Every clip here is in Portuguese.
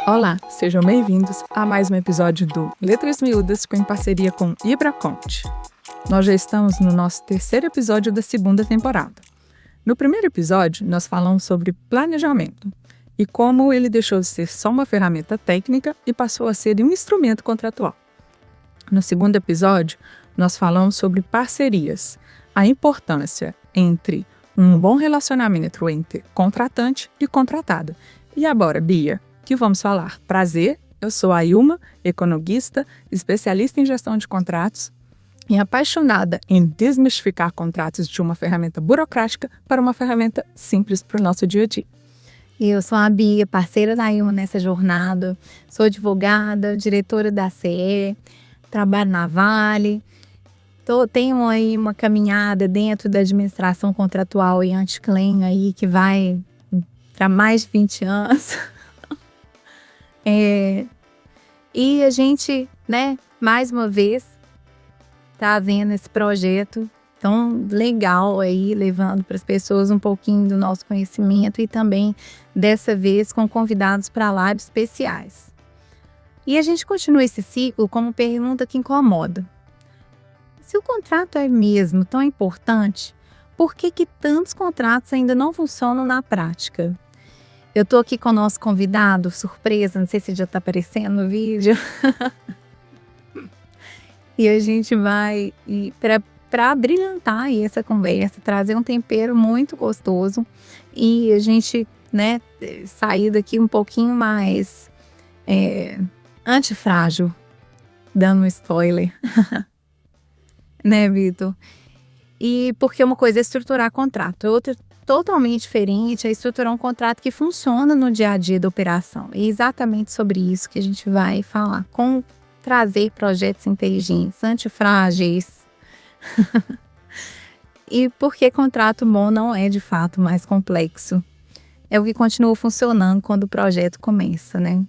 Olá, sejam bem-vindos a mais um episódio do Letras Miúdas em parceria com Ibraconte. Nós já estamos no nosso terceiro episódio da segunda temporada. No primeiro episódio, nós falamos sobre planejamento e como ele deixou de ser só uma ferramenta técnica e passou a ser um instrumento contratual. No segundo episódio, nós falamos sobre parcerias, a importância entre um bom relacionamento entre contratante e contratado. E agora, Bia, que vamos falar? Prazer, eu sou a Ilma, economista, especialista em gestão de contratos e apaixonada em desmistificar contratos de uma ferramenta burocrática para uma ferramenta simples para o nosso dia a dia. E eu sou a Bia, parceira da Ilma nessa jornada, sou advogada, diretora da CE, trabalho na Vale, tenho aí uma caminhada dentro da administração contratual e anti-claim aí que vai para mais de 20 anos. E a gente, mais uma vez, tá vendo esse projeto tão legal aí, levando para as pessoas um pouquinho do nosso conhecimento e também, dessa vez, com convidados para lá especiais. E a gente continua esse ciclo com uma pergunta que incomoda. Se o contrato é mesmo tão importante, por que tantos contratos ainda não funcionam na prática? Eu tô aqui com o nosso convidado, surpresa, não sei se já tá aparecendo no vídeo. E a gente vai, para brilhantar aí essa conversa, trazer um tempero muito gostoso e a gente, sair daqui um pouquinho mais antifrágil, dando um spoiler. Né, Vitor? E porque uma coisa é estruturar contrato, outra totalmente diferente é estruturar um contrato que funciona no dia a dia da operação. E é exatamente sobre isso que a gente vai falar, com trazer projetos inteligentes, antifrágeis. E porque contrato bom não é de fato mais complexo. É o que continua funcionando quando o projeto começa, né?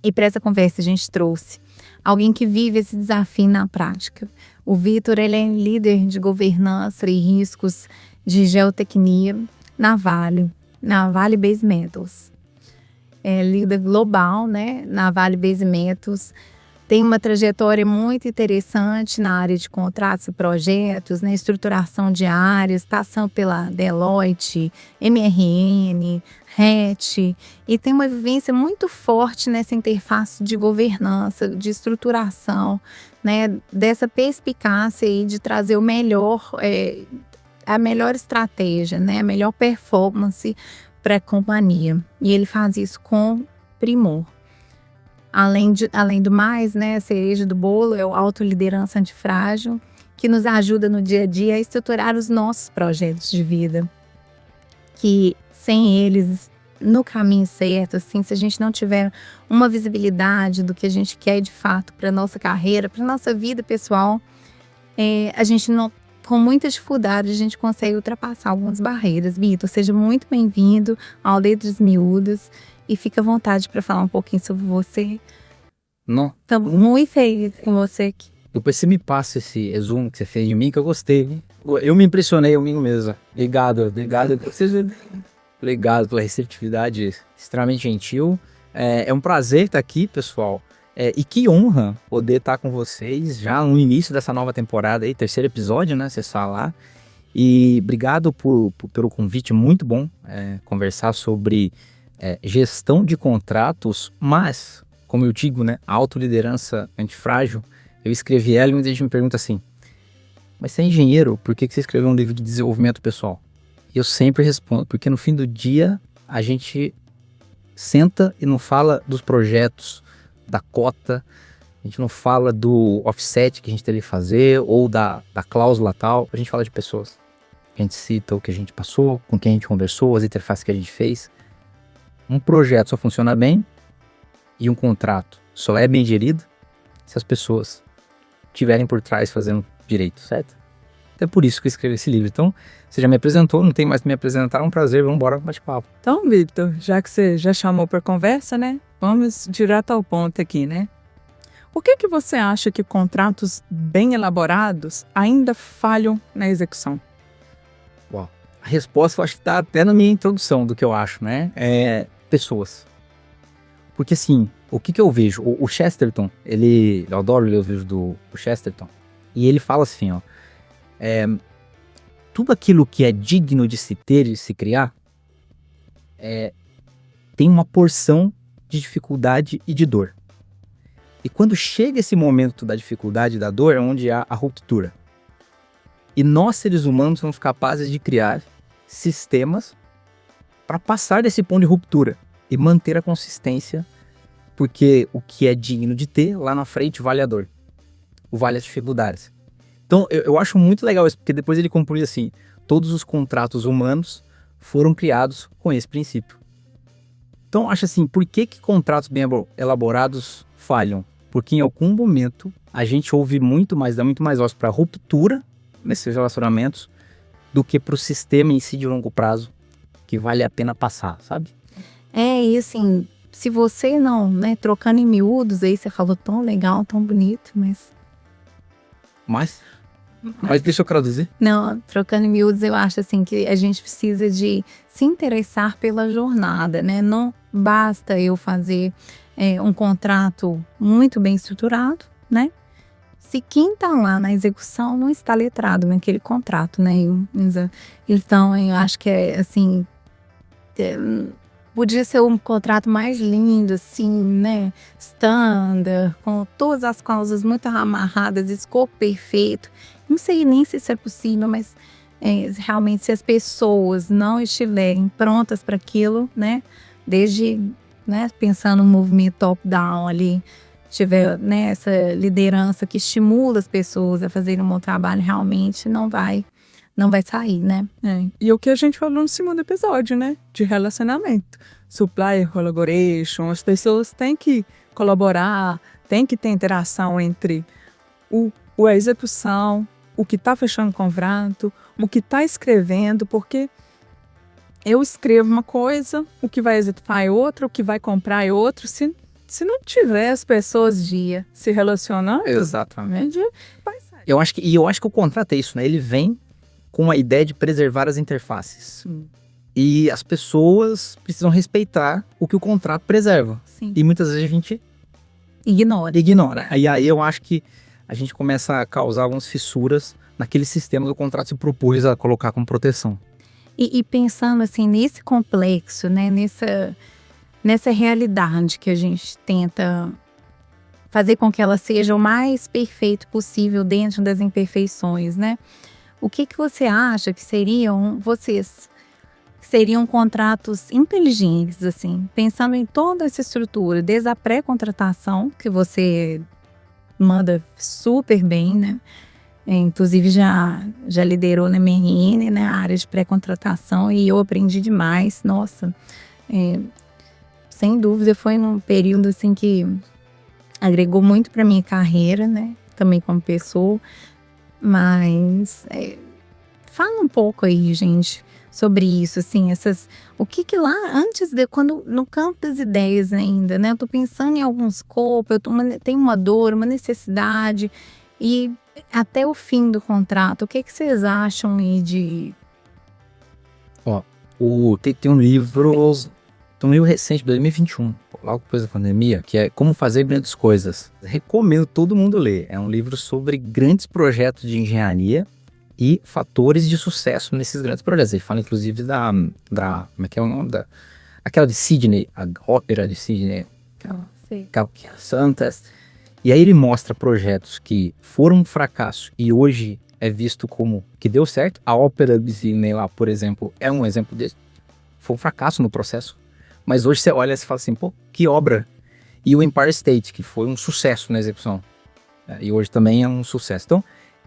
E para essa conversa a gente trouxe alguém que vive esse desafio na prática. O Vitor, ele é líder de governança e riscos de geotecnia na Vale Base Metals. É líder global, na Vale Base Metals. Tem uma trajetória muito interessante na área de contratos e projetos, estruturação de áreas, passando pela Deloitte, MRN, RET, e tem uma vivência muito forte nessa interface de governança, de estruturação, dessa perspicácia aí de trazer o melhor, a melhor estratégia, a melhor performance para a companhia. E ele faz isso com primor. Além do mais, a cereja do bolo é o autoliderança antifrágil, que nos ajuda no dia a dia a estruturar os nossos projetos de vida. Que sem eles, no caminho certo, assim, se a gente não tiver uma visibilidade do que a gente quer de fato para a nossa carreira, para a nossa vida pessoal, a gente não, com muita dificuldade, a gente consegue ultrapassar algumas barreiras. Vitor, seja muito bem-vindo ao Letras Miúdas. E fica à vontade para falar um pouquinho sobre você. Não. Estamos muito felizes com você aqui. Depois você me passa esse resumo que você fez de mim, que eu gostei, hein? Eu me impressionei comigo mesmo. Obrigado pela receptividade extremamente gentil. É um prazer estar aqui, pessoal. E que honra poder estar com vocês já no início dessa nova temporada aí, terceiro episódio, Vocês falar. E obrigado pelo convite, muito bom conversar sobre gestão de contratos, mas, como eu digo, autoliderança antifrágil. Eu escrevi ela e muita gente me pergunta assim, mas você é engenheiro, por que você escreveu um livro de desenvolvimento pessoal? E eu sempre respondo, porque no fim do dia a gente senta e não fala dos projetos, da cota, a gente não fala do offset que a gente teria que fazer ou da cláusula tal, a gente fala de pessoas. A gente cita o que a gente passou, com quem a gente conversou, as interfaces que a gente fez. Um projeto só funciona bem e um contrato só é bem gerido se as pessoas estiverem por trás fazendo direito, certo? Então é por isso que eu escrevi esse livro. Então, você já me apresentou, não tem mais que me apresentar, é um prazer, vamos embora para bate-papo. Então, Vitor, já que você já chamou para conversa, vamos direto ao ponto aqui, Por que você acha que contratos bem elaborados ainda falham na execução? Uau. A resposta eu acho que está até na minha introdução do que eu acho, pessoas. Porque assim, o que eu vejo? O Chesterton, eu adoro ler os livros do Chesterton, e ele fala assim, ó, tudo aquilo que é digno de se ter e se criar, tem uma porção de dificuldade e de dor. E quando chega esse momento da dificuldade e da dor, é onde há a ruptura. E nós, seres humanos, somos capazes de criar sistemas para passar desse ponto de ruptura e manter a consistência, porque o que é digno de ter, lá na frente, vale a dor. Vale as dificuldades. Então, eu acho muito legal isso, porque depois ele conclui assim, todos os contratos humanos foram criados com esse princípio. Então, acho assim, por que contratos bem elaborados falham? Porque em algum momento a gente ouve dá muito mais voz para ruptura nesses relacionamentos do que para o sistema em si de longo prazo, que vale a pena passar, sabe? E assim, se você não, né, trocando em miúdos, aí você falou tão legal, tão bonito, mas deixa eu traduzir. Não, trocando em miúdos, eu acho assim que a gente precisa de se interessar pela jornada, né? Não basta eu fazer um contrato muito bem estruturado, né? Se quem tá lá na execução não está letrado naquele contrato, né? Então, eu acho que assim, podia ser um contrato mais lindo, assim, né? Standard, com todas as cláusulas muito amarradas, escopo perfeito. Não sei nem se isso é possível, mas realmente se as pessoas não estiverem prontas para aquilo, né? Desde, né, pensando no movimento top-down ali, tiver, né, essa liderança que estimula as pessoas a fazerem um bom trabalho, realmente não vai sair, né? E o que a gente falou no segundo episódio, né? De relacionamento. Supplier collaboration, as pessoas têm que colaborar, tem que ter interação entre a execução, o que está fechando o contrato, o que está escrevendo, porque eu escrevo uma coisa, o que vai executar é outra, o que vai comprar é outro. Se não tiver as pessoas se relacionando, exatamente, vai sair. Eu acho que o contrato é isso, né? Ele vem com a ideia de preservar as interfaces. E as pessoas precisam respeitar o que o contrato preserva. Sim. E muitas vezes a gente ignora. Aí eu acho que a gente começa a causar algumas fissuras naquele sistema do contrato que se propôs a colocar como proteção. E pensando assim, nesse complexo, né? Nessa realidade que a gente tenta fazer com que ela seja o mais perfeito possível dentro das imperfeições, né? O que você acha que seriam contratos inteligentes, assim, pensando em toda essa estrutura, desde a pré-contratação, que você manda super bem, né? Inclusive já liderou na MRN, né, a área de pré-contratação, e eu aprendi demais. Nossa, sem dúvida foi num período assim que agregou muito para minha carreira, né, também como pessoa. Mas fala um pouco aí, gente, sobre isso, assim, o que lá antes quando no campo das ideias ainda, né? Eu tô pensando em algum escopo, tenho uma dor, uma necessidade, e até o fim do contrato, o que vocês acham aí de... Tem um livro recente, 2021, logo depois da pandemia, que é Como Fazer Grandes Coisas. Recomendo todo mundo ler. É um livro sobre grandes projetos de engenharia e fatores de sucesso nesses grandes projetos. Ele fala, inclusive, como é que é o nome? Aquela de Sydney, a ópera de Sydney. Santas. E aí ele mostra projetos que foram um fracasso e hoje é visto como que deu certo. A ópera de Sydney lá, por exemplo, é um exemplo desse. Foi um fracasso no processo. Mas hoje você olha e fala assim, pô, que obra. E o Empire State, que foi um sucesso na execução. E hoje também é um sucesso. Então,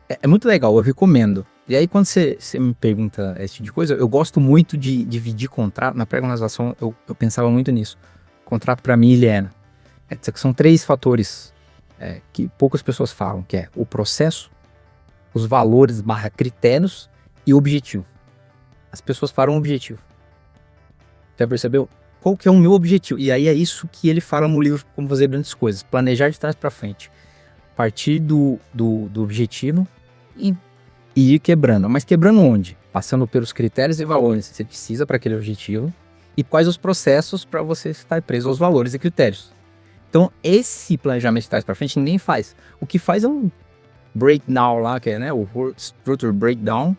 é muito legal, eu recomendo. E aí, quando você me pergunta esse tipo de coisa, eu gosto muito de dividir contrato. Na pré-contratação, eu pensava muito nisso. Contrato, para mim, ele são 3 fatores que poucas pessoas falam, que é o processo, os valores / critérios e o objetivo. As pessoas falam objetivo. Já percebeu? Qual que é o meu objetivo? E aí é isso que ele fala no livro Como Fazer Grandes Coisas. Planejar de trás para frente. Partir do objetivo e ir quebrando. Mas quebrando onde? Passando pelos critérios e valores que você precisa para aquele objetivo e quais os processos para você estar preso aos valores e critérios. Então, esse planejamento de trás para frente ninguém faz. O que faz é um breakdown lá, que é, né, o Structure Breakdown,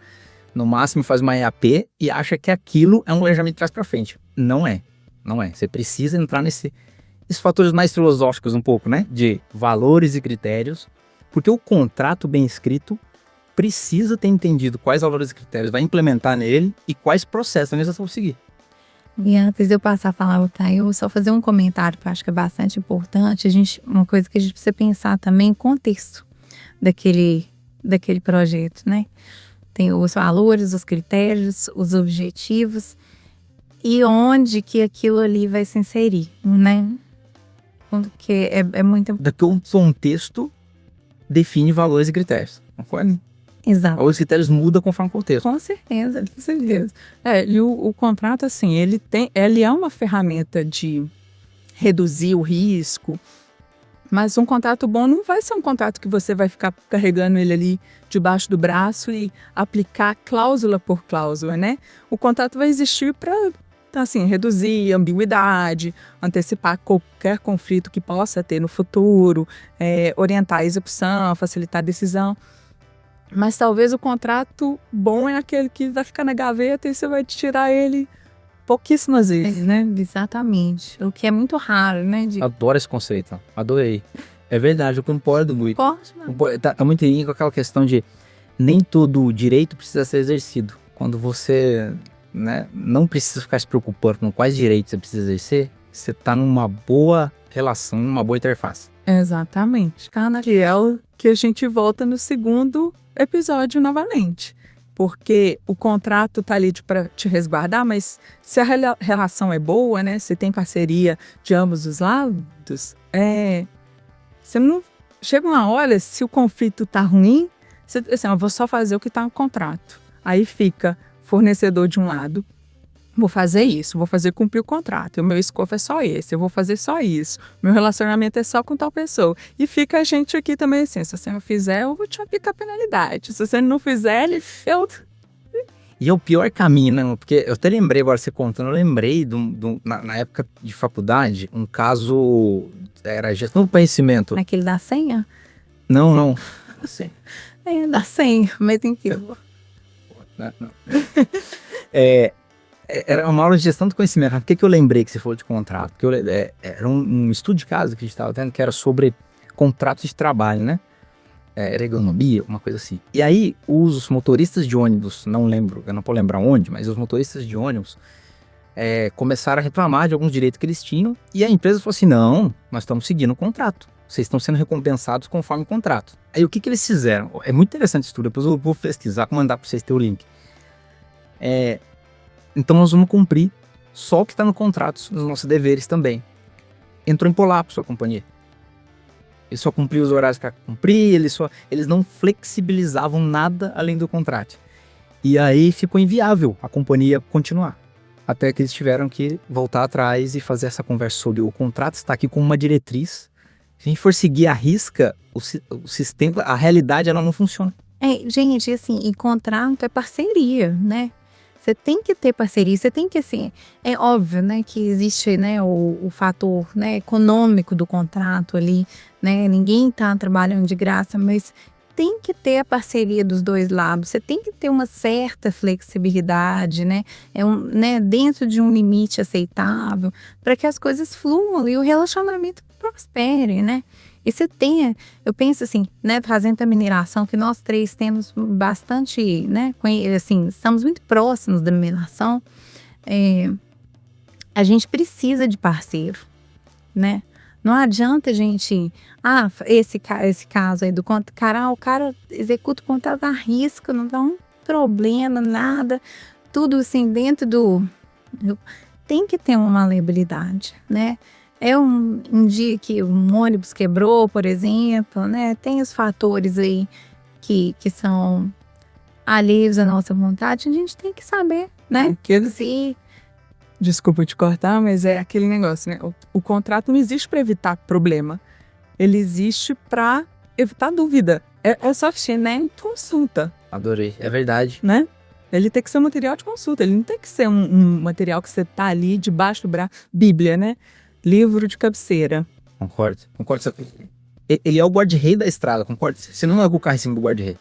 no máximo faz uma EAP e acha que aquilo é um planejamento de trás para frente. Não é. Você precisa entrar nesses fatores mais filosóficos um pouco, né, de valores e critérios, porque o contrato bem escrito precisa ter entendido quais valores e critérios vai implementar nele e quais processos é necessário seguir. E antes de eu passar a falar, tá, eu vou só fazer um comentário que eu acho que é bastante importante. Uma coisa que a gente precisa pensar também, contexto daquele projeto, né? Tem os valores, os critérios, os objetivos e onde que aquilo ali vai se inserir, né? Porque é muito... Daqui o contexto define valores e critérios, concorda? Exato. Os critérios mudam conforme o contexto. Com certeza. E o contrato, assim, ele é uma ferramenta de reduzir o risco, mas um contrato bom não vai ser um contrato que você vai ficar carregando ele ali debaixo do braço e aplicar cláusula por cláusula, né? O contrato vai existir para, assim, reduzir a ambiguidade, antecipar qualquer conflito que possa ter no futuro, orientar a execução, facilitar a decisão. Mas talvez o contrato bom é aquele que vai ficar na gaveta e você vai tirar ele pouquíssimas vezes, né? Exatamente. O que é muito raro, né? Adoro esse conceito. Adorei. É verdade, eu concordo muito. Tá muito em linha com aquela questão de nem todo direito precisa ser exercido. Quando você, né, não precisa ficar se preocupando com quais direitos você precisa exercer, você está numa boa relação, numa boa interface. Exatamente. Que é o que a gente volta no segundo episódio novamente. Porque o contrato tá ali para te resguardar, mas se a relação é boa, né? Se tem parceria de ambos os lados, você não... Chega uma hora, se o conflito tá ruim, você, assim, eu vou só fazer o que tá no contrato. Aí fica fornecedor de um lado, vou fazer isso, vou fazer cumprir o contrato. O meu escopo é só esse, eu vou fazer só isso. Meu relacionamento é só com tal pessoa. E fica a gente aqui também assim, se você não fizer, eu vou te aplicar penalidade. Se você não fizer, E é o pior caminho, né? Porque eu até lembrei, agora você contando, eu lembrei na época de faculdade, um caso, era gestão do conhecimento. Naquele da senha? Não. Assim. Da senha, mas tem que... Não. Era uma aula de gestão do conhecimento. Por que eu lembrei que você falou de contrato? Porque era um estudo de caso que a gente estava tendo, que era sobre contratos de trabalho, né? Ergonomia, uma coisa assim. E aí, os motoristas de ônibus, não lembro, eu não vou lembrar onde, mas os motoristas de ônibus começaram a reclamar de alguns direitos que eles tinham, e a empresa falou assim, não, nós estamos seguindo o contrato. Vocês estão sendo recompensados conforme o contrato. Aí, o que eles fizeram? É muito interessante esse estudo, depois eu vou pesquisar, mandar para vocês ter o link. Então nós vamos cumprir só o que está no contrato, os nossos deveres também. Entrou em colapso a companhia. Eles só cumpriam os horários que cumprir, eles não flexibilizavam nada além do contrato. E aí ficou inviável a companhia continuar. Até que eles tiveram que voltar atrás e fazer essa conversa sobre o contrato está aqui como uma diretriz. Se a gente for seguir à risca, o sistema, a realidade ela não funciona. Gente, assim, e contrato é parceria, né? Você tem que ter parceria, você tem que, assim, é óbvio, né, que existe, né, o fator, né, econômico do contrato ali, né, ninguém tá trabalhando de graça, mas tem que ter a parceria dos dois lados, você tem que ter uma certa flexibilidade, né, né, dentro de um limite aceitável, para que as coisas fluam e o relacionamento prospere, né. E você tenha, eu penso assim, né, trazendo a mineração, que nós três temos bastante, né, assim, estamos muito próximos da mineração, a gente precisa de parceiro, né? Não adianta a gente, esse caso aí do contrato, o cara executa o contrato à risca, não dá um problema, nada, tudo assim dentro tem que ter uma maleabilidade, né? Um dia que um ônibus quebrou, por exemplo, né? Tem os fatores aí que são alheios à nossa vontade, a gente tem que saber, né? Desculpa te cortar, mas é aquele negócio, né? O contrato não existe para evitar problema. Ele existe para evitar dúvida. É só assistir, né? Consulta. Adorei, é verdade. Né? Ele tem que ser um material de consulta, ele não tem que ser um material que você tá ali debaixo do braço. Bíblia, né? Livro de cabeceira. Concordo. Ele é o guarda-rei da estrada, concorda? Você não larga o carro em cima do guarda-rei.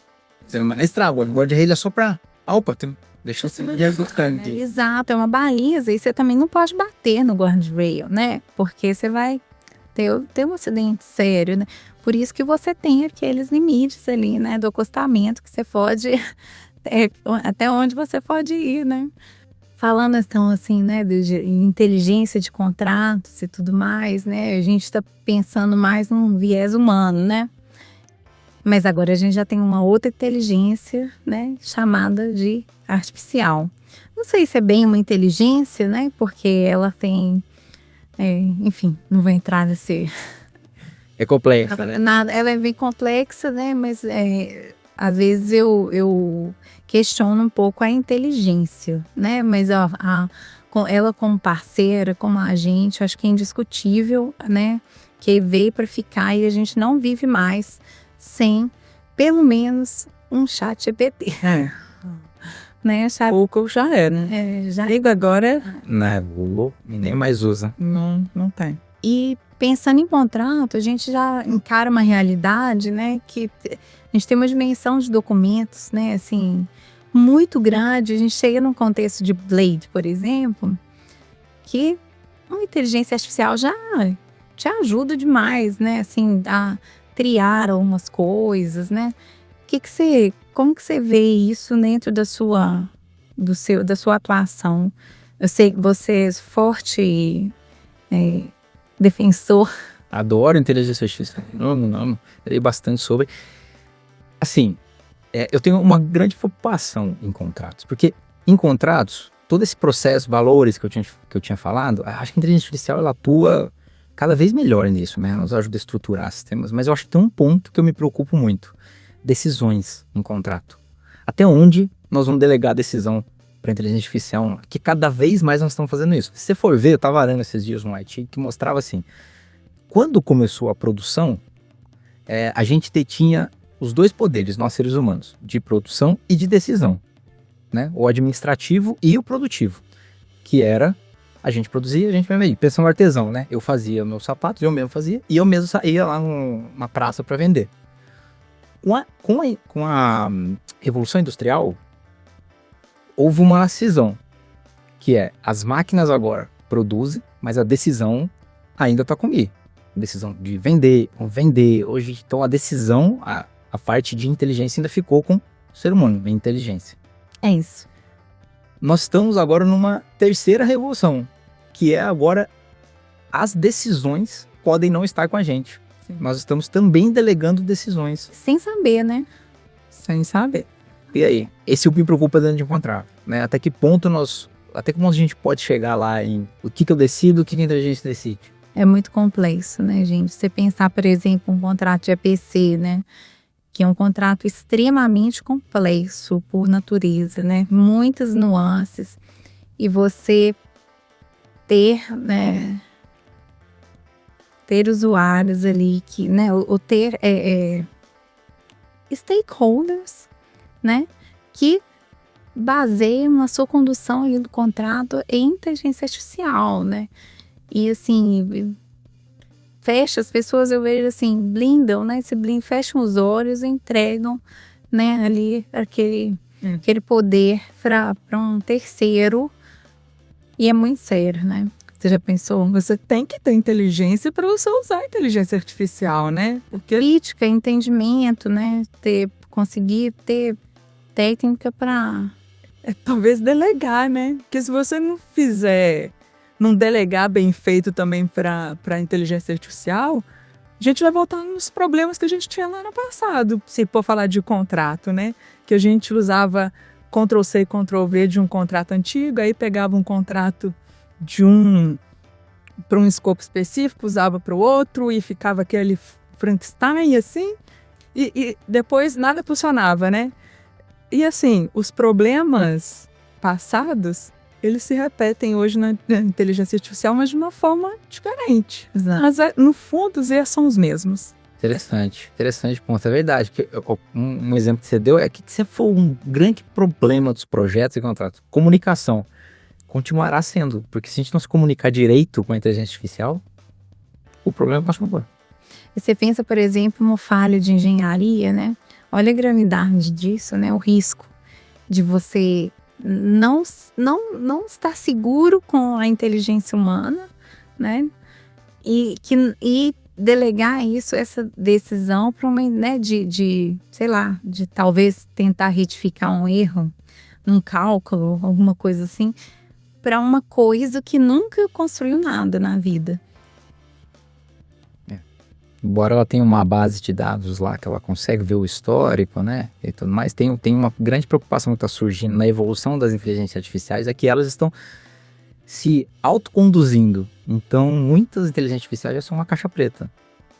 Você não vai na estrada, o guarda-rei é só pra... Opa, deixa eu ser do tanque. Exato, é uma baliza. E você também não pode bater no guardrail, né? Porque você vai ter um acidente sério, né? Por isso que você tem aqueles limites ali, né? Do acostamento que você pode... até onde você pode ir, né? Falando então assim, né, de inteligência de contratos e tudo mais, né? A gente está pensando mais num viés humano, né? Mas agora a gente já tem uma outra inteligência, né, chamada de artificial. Não sei se é bem uma inteligência, né? Porque ela tem, enfim, não vou entrar nesse... É complexa, né? Ela é bem complexa, né? Mas às vezes eu questiono um pouco a inteligência, né? Mas ela como parceira, como agente, acho que é indiscutível, né? Que veio para ficar e a gente não vive mais sem, pelo menos, um chat GPT. Né? Pouco já é, né? Já Liga agora, Não, nem mais usa. não tem. E pensando em contrato, a gente já encara uma realidade, né, que a gente tem uma dimensão de documentos, né, assim, muito grande. A gente chega num contexto de Blade, por exemplo, que uma inteligência artificial já te ajuda demais, né, assim, a triar algumas coisas, né. Como que você vê isso dentro da sua atuação? Eu sei que você é forte defensor. Adoro inteligência artificial. Não. Falei bastante sobre. Assim, eu tenho uma grande preocupação em contratos. Porque em contratos, todo esse processo, valores que eu tinha falado, acho que a inteligência artificial ela atua cada vez melhor nisso, né? Nos ajuda a estruturar sistemas. Mas eu acho que tem um ponto que eu me preocupo muito. Decisões em contrato. Até onde nós vamos delegar a decisão para inteligência artificial, que cada vez mais nós estamos fazendo isso. Se você for ver, eu estava lendo esses dias um artigo que mostrava assim, quando começou a produção, a gente tinha os dois poderes, nós seres humanos, de produção e de decisão, né? O administrativo e o produtivo, que era, a gente produzia, a gente mesmo, pensando no artesão, né? Eu fazia meus sapatos, eu mesmo fazia, e eu mesmo saía lá numa praça para vender. Com a Revolução Industrial, houve uma cisão, que as máquinas agora produzem, mas a decisão ainda está comigo. A decisão de vender, hoje, então a decisão, a parte de inteligência ainda ficou com o ser humano, a inteligência. É isso. Nós estamos agora numa terceira revolução, que é agora as decisões podem não estar com a gente. Sim. Nós estamos também delegando decisões. Sem saber, né? Sem saber. E aí? Esse me preocupa dentro de um contrato, né? Até que ponto a gente pode chegar lá em o que eu decido, o que a inteligência decide? É muito complexo, né, gente? Você pensar, por exemplo, um contrato de EPC, né? Que é um contrato extremamente complexo por natureza, né? Muitas nuances. E você ter, né? Ter usuários ali que, né? Ou ter stakeholders, né? Que baseiam a sua condução ali do contrato em inteligência artificial, né? E assim, fecha as pessoas, eu vejo assim, blindam, né? Fecham os olhos e entregam, né? Ali aquele poder para um terceiro. E é muito sério, né? Você já pensou? Você tem que ter inteligência para você usar a inteligência artificial, né? Porque crítica, entendimento, né? Conseguir ter técnica para... talvez delegar, né? Porque se você não delegar bem feito também para a inteligência artificial, a gente vai voltar nos problemas que a gente tinha lá no passado. Se for falar de contrato, né? Que a gente usava Ctrl+C e Ctrl+V de um contrato antigo, aí pegava um contrato para um escopo específico, usava para o outro e ficava aquele Frankenstein assim, e depois nada funcionava, né? E assim, os problemas passados, eles se repetem hoje na inteligência artificial, mas de uma forma diferente. Exato. Mas no fundo, os erros são os mesmos. Interessante ponto, é verdade. Um exemplo que você deu é que se for um grande problema dos projetos e contratos, comunicação, continuará sendo, porque se a gente não se comunicar direito com a inteligência artificial, o problema passa por. E você pensa, por exemplo, uma falha de engenharia, né? Olha a gravidade disso, né? O risco de você não estar seguro com a inteligência humana, né? E delegar isso, essa decisão para uma, né, sei lá, de talvez tentar retificar um erro, um cálculo, alguma coisa assim, para uma coisa que nunca construiu nada na vida. Embora ela tenha uma base de dados lá que ela consegue ver o histórico, né, e tudo mais, tem uma grande preocupação que está surgindo na evolução das inteligências artificiais, é que elas estão se autoconduzindo. Então, muitas inteligências artificiais já são uma caixa preta.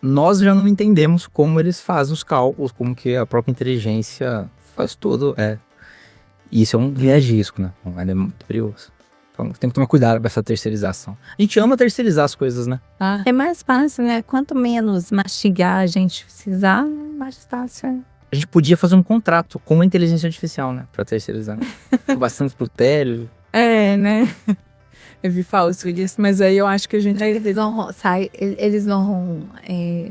Nós já não entendemos como eles fazem os cálculos, como que a própria inteligência faz tudo. E isso é um viés de risco, né? É muito perigoso. Então, tem que tomar cuidado com essa terceirização. A gente ama terceirizar as coisas, né? É mais fácil, né? Quanto menos mastigar a gente precisar, mais fácil é. A gente podia fazer um contrato com a inteligência artificial, né? Pra terceirizar. Bastante critério. Né? Eu vi falso disso, mas aí eu acho que a gente... Eles vão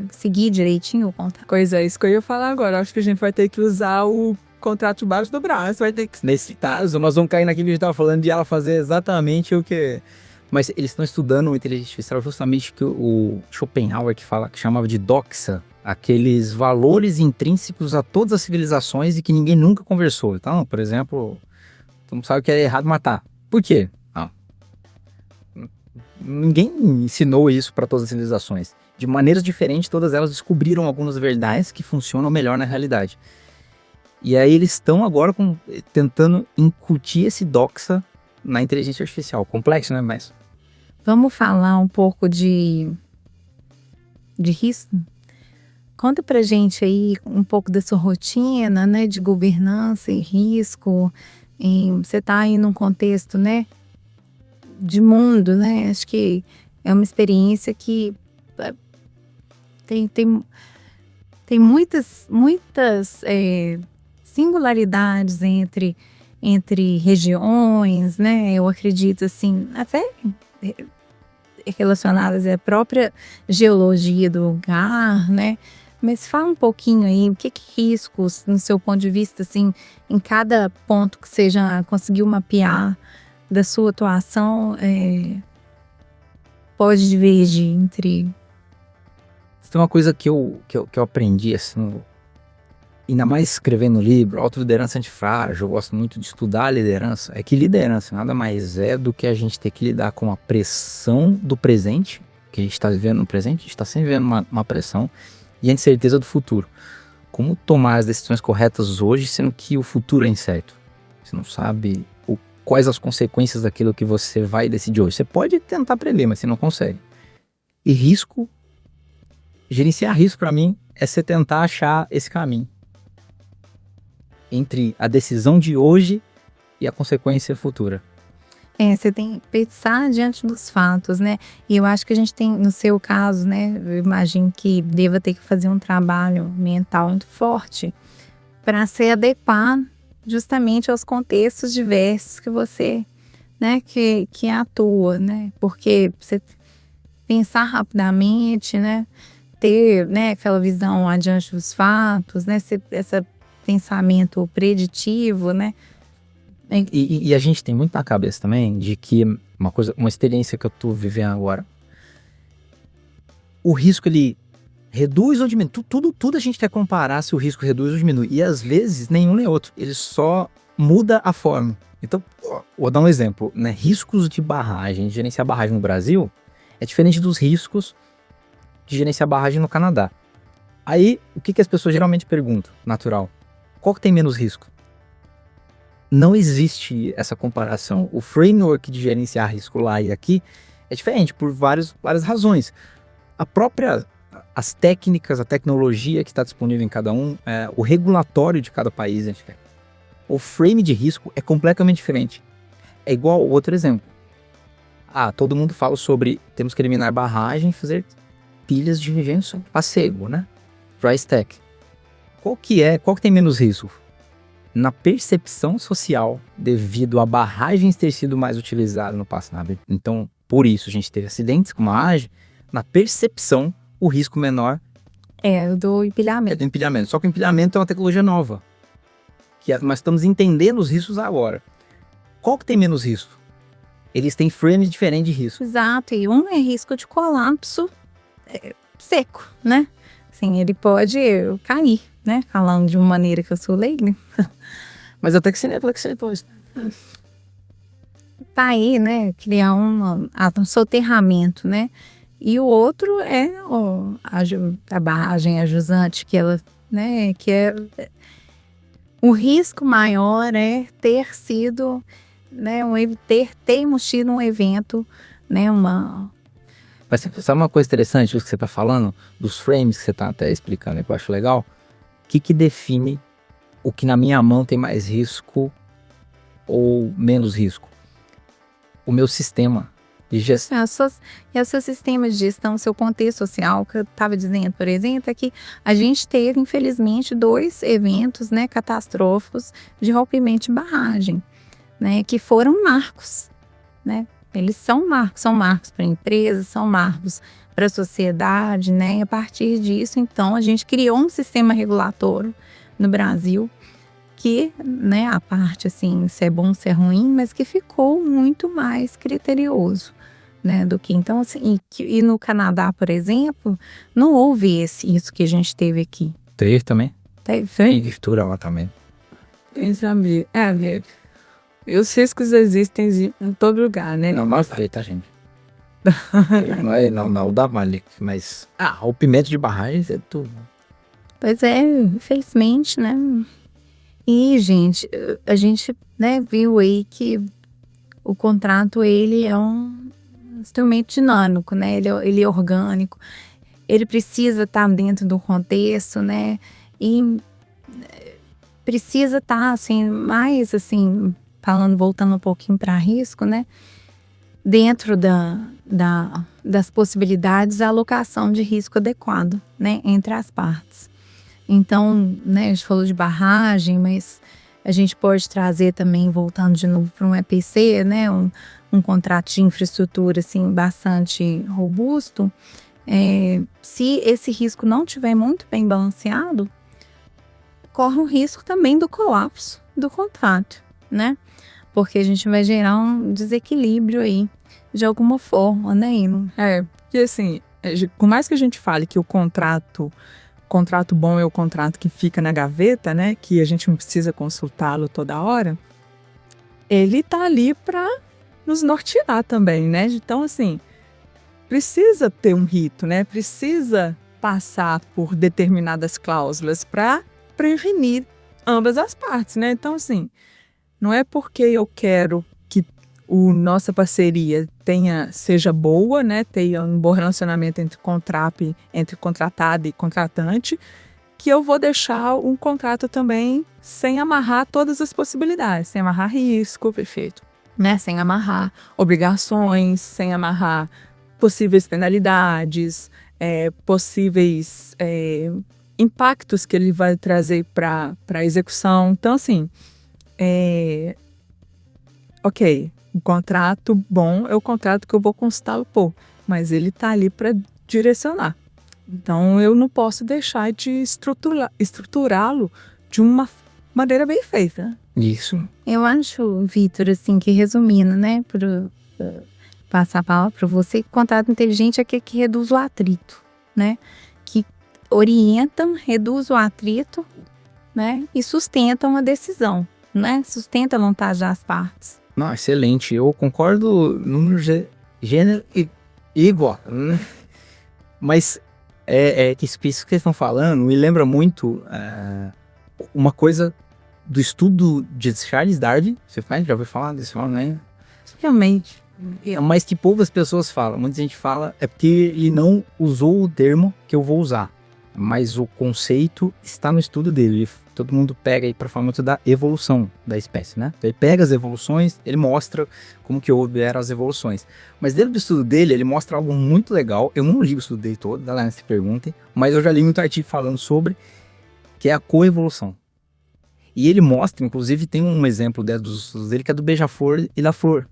seguir direitinho o contrato. Coisa, é isso que eu ia falar agora. Acho que a gente vai ter que usar o contrato debaixo do braço. Vai ter que... Nesse caso, nós vamos cair naquilo que a gente estava falando de ela fazer exatamente o que... Mas eles estão estudando a inteligência artificial justamente que o Schopenhauer que chamava de doxa, aqueles valores intrínsecos a todas as civilizações e que ninguém nunca conversou. Então, por exemplo, todo mundo sabe que é errado matar. Por quê? Ninguém ensinou isso para todas as civilizações. De maneiras diferentes, todas elas descobriram algumas verdades que funcionam melhor na realidade. E aí eles estão agora tentando incutir esse doxa na inteligência artificial. Complexo, né? Mas... Vamos falar um pouco de risco? Conta pra gente aí um pouco da sua rotina, né? De governança e risco. Você tá aí num contexto, né? De mundo, né? Acho que é uma experiência que tem muitas singularidades entre regiões, né? Eu acredito, assim, até relacionadas à própria geologia do lugar, né? Mas fala um pouquinho aí, o que riscos, no seu ponto de vista, assim, em cada ponto que você já conseguiu mapear da sua atuação, pode divergir entre... Tem uma coisa que eu aprendi, assim, ainda mais escrevendo livro, Autoliderança Antifrágil, eu gosto muito de estudar a liderança, é que liderança nada mais é do que a gente ter que lidar com a pressão do presente, que a gente está vivendo no presente, a gente está sempre vivendo uma pressão, e a incerteza do futuro. Como tomar as decisões corretas hoje, sendo que o futuro é incerto? Você não sabe quais as consequências daquilo que você vai decidir hoje. Você pode tentar prever, mas você não consegue. E risco, gerenciar risco para mim é você tentar achar esse caminho entre a decisão de hoje e a consequência futura. Você tem que pensar diante dos fatos, né? E eu acho que a gente tem, no seu caso, né? Eu imagino que deva ter que fazer um trabalho mental muito forte para se adequar justamente aos contextos diversos que você, né? Que atua, né? Porque você pensar rapidamente, né? Ter, né? Aquela visão adiante dos fatos, né? Esse pensamento preditivo, né? E a gente tem muito na cabeça também de que uma experiência que eu tô vivendo agora, o risco ele reduz ou diminui, tudo a gente quer comparar se o risco reduz ou diminui, e às vezes nenhum nem outro, ele só muda a forma. Então, vou dar um exemplo, né? Riscos de barragem, de gerenciar barragem no Brasil é diferente dos riscos de gerenciar barragem no Canadá. Aí, o que as pessoas geralmente perguntam, natural, qual que tem menos risco? Não existe essa comparação. O framework de gerenciar risco lá e aqui é diferente por várias razões. As técnicas, a tecnologia que está disponível em cada um, o regulatório de cada país, o frame de risco é completamente diferente. É igual outro exemplo. Todo mundo fala sobre temos que eliminar barragem e fazer pilhas de engenho a seco, né? price tag. Qual que tem menos risco? Na percepção social, devido a barragens ter sido mais utilizada no passado. Então, por isso, a gente teve acidentes com barragem. Na percepção, o risco menor É, do empilhamento. é do empilhamento. Só que o empilhamento é uma tecnologia nova. Nós estamos entendendo os riscos agora. Qual que tem menos risco? Eles têm frames diferentes de risco. Exato, e um é risco de colapso seco, né? Assim, ele pode cair, né? Falando de uma maneira que eu sou leiga. Mas até que você citou isso. Tá aí, né? Criar um soterramento, né? E o outro é a barragem, a jusante, que ela, né? Que é o risco maior é ter sido, né? Termos tido um evento, né? Mas sabe uma coisa interessante, isso que você tá falando, dos frames que você tá até explicando, que eu acho legal? O que define o que na minha mão tem mais risco ou menos risco? O meu sistema de gestão. E o seu sistema de gestão, o seu contexto social, que eu estava dizendo, por exemplo, é que a gente teve, infelizmente, 2 eventos, né, catastróficos de rompimento de barragem, né, que foram marcos, né? Eles são marcos para a empresa, são marcos para a sociedade, né? E a partir disso, então, a gente criou um sistema regulatório no Brasil que, né, a parte assim, se é bom, se é ruim, mas que ficou muito mais criterioso, né, do que então assim, e no Canadá, por exemplo, não houve isso que a gente teve aqui. Teve também. Teve. Tem virtura lá também. Quem sabe? E os riscos existem em todo lugar, né? Não, mas tá, gente. não dá vale, mas rompimento de barragens é tudo. Pois é, infelizmente, né? E, gente, a gente, né, viu aí que o contrato, ele é um instrumento dinâmico, né? Ele é orgânico, ele precisa estar dentro do contexto, né? E precisa estar, assim, mais, assim, voltando um pouquinho para risco, né? Dentro das possibilidades, a alocação de risco adequado, né? Entre as partes. Então, né, a gente falou de barragem, mas a gente pode trazer também, voltando de novo para um EPC, né, um contrato de infraestrutura assim, bastante robusto. Se esse risco não estiver muito bem balanceado, corre o risco também do colapso do contrato, né? Porque a gente vai gerar um desequilíbrio aí, de alguma forma, né, Ino? Porque assim, por mais que a gente fale que o contrato bom é o contrato que fica na gaveta, né? Que a gente não precisa consultá-lo toda hora. Ele tá ali para nos nortear também, né? Então, assim, precisa ter um rito, né? Precisa passar por determinadas cláusulas para prevenir ambas as partes, né? Então, assim, não é porque eu quero que nossa parceria seja boa, né? Tenha um bom relacionamento entre contratado e contratante, que eu vou deixar um contrato também sem amarrar todas as possibilidades, sem amarrar risco, perfeito, né? Sem amarrar obrigações, sem amarrar possíveis penalidades, possíveis impactos que ele vai trazer para a execução. Então, assim, ok, um contrato bom é o contrato que eu vou consultar mas ele está ali para direcionar. Então, eu não posso deixar de estruturá-lo de uma maneira bem feita. Isso. Eu acho, Vitor, assim, que resumindo, né, para passar a palavra para você, contrato inteligente é aquele que reduz o atrito, né? Que orientam, reduz o atrito, né? E sustentam a decisão, né? Sustenta a vontade das partes. Não, excelente. Eu concordo no gênero e igual. Mas que isso que vocês estão falando me lembra muito uma coisa do estudo de Charles Darwin. Você já ouviu falar desse nome, né? Realmente. Mas que poucas pessoas falam. Muita gente fala é porque ele não usou o termo que eu vou usar. Mas o conceito está no estudo dele. todo mundo pega aí para falar muito da evolução da espécie, né? Então, ele pega as evoluções, ele mostra como que houveram as evoluções. Mas dentro do estudo dele, ele mostra algo muito legal. Eu não li o estudo dele todo, galera, se perguntem, mas eu já li muito artigo falando sobre, que é a coevolução. E ele mostra, inclusive, tem um exemplo dos estudos dele, que é do beija-flor e da flor.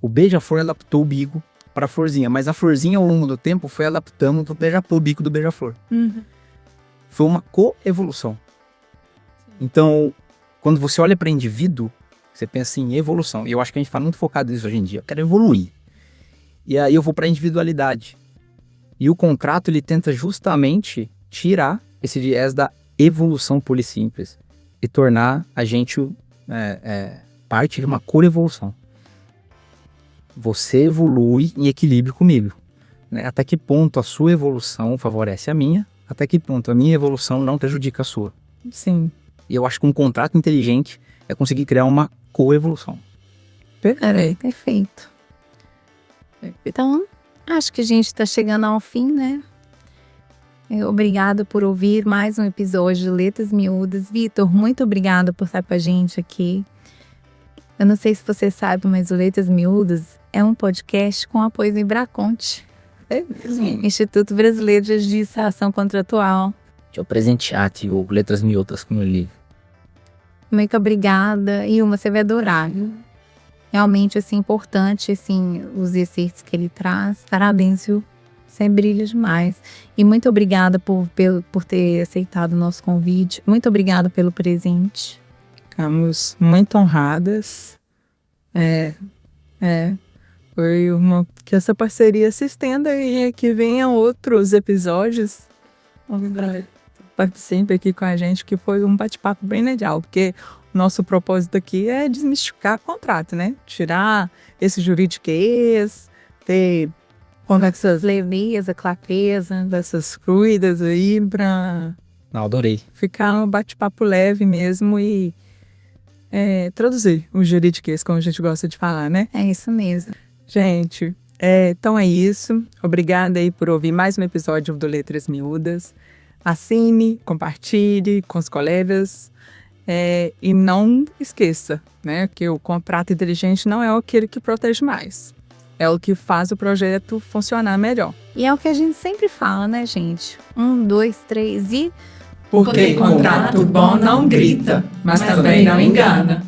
O beija-flor adaptou o bico para a florzinha, mas a florzinha, ao longo do tempo, foi adaptando pro bico do beija-flor. Foi uma coevolução. Então, quando você olha para indivíduo, você pensa em evolução. E eu acho que a gente está muito focado nisso hoje em dia. Eu quero evoluir. E aí eu vou para a individualidade. E o contrato, ele tenta justamente tirar esse viés da evolução pura e simples e tornar a gente parte de uma coevolução. Você evolui em equilíbrio comigo, né? Até que ponto a sua evolução favorece a minha, até que ponto a minha evolução não prejudica a sua. Sim. E eu acho que um contrato inteligente é conseguir criar uma coevolução. Perfeito. Então, acho que a gente está chegando ao fim, né? Obrigada por ouvir mais um episódio de Letras Miúdas. Vitor, muito obrigada por estar com a gente aqui. Eu não sei se você sabe, mas o Letras Miúdas é um podcast com apoio do Ibraconte. Instituto Brasileiro de Legislação Contratual. Deixa eu presentear o Letras Miúdas com o livro. Muito obrigada. E você vai adorar. Realmente, assim, importante, assim, os exercícios que ele traz. Parabéns, viu? Você brilha demais. E muito obrigada por ter aceitado o nosso convite. Muito obrigada pelo presente. Ficamos muito honradas. Foi que essa parceria se estenda e que venha outros episódios. Participe aqui com a gente, que foi um bate-papo bem legal, porque o nosso propósito aqui é desmistificar contrato, né? Tirar esse juridiquês, ter conversas leveza, clareza, dessas fluidas aí, pra Adorei. ficar um bate-papo leve mesmo e traduzir o juridiquês, como a gente gosta de falar, né? É isso mesmo. Gente, então é isso. Obrigada aí por ouvir mais um episódio do Letras Miúdas. Assine, compartilhe com os colegas e não esqueça, né, que o contrato inteligente não é aquele que protege mais. É o que faz o projeto funcionar melhor. E é o que a gente sempre fala, né, gente? 1, 2, 3 e... Porque contrato bom não grita, mas também não engana.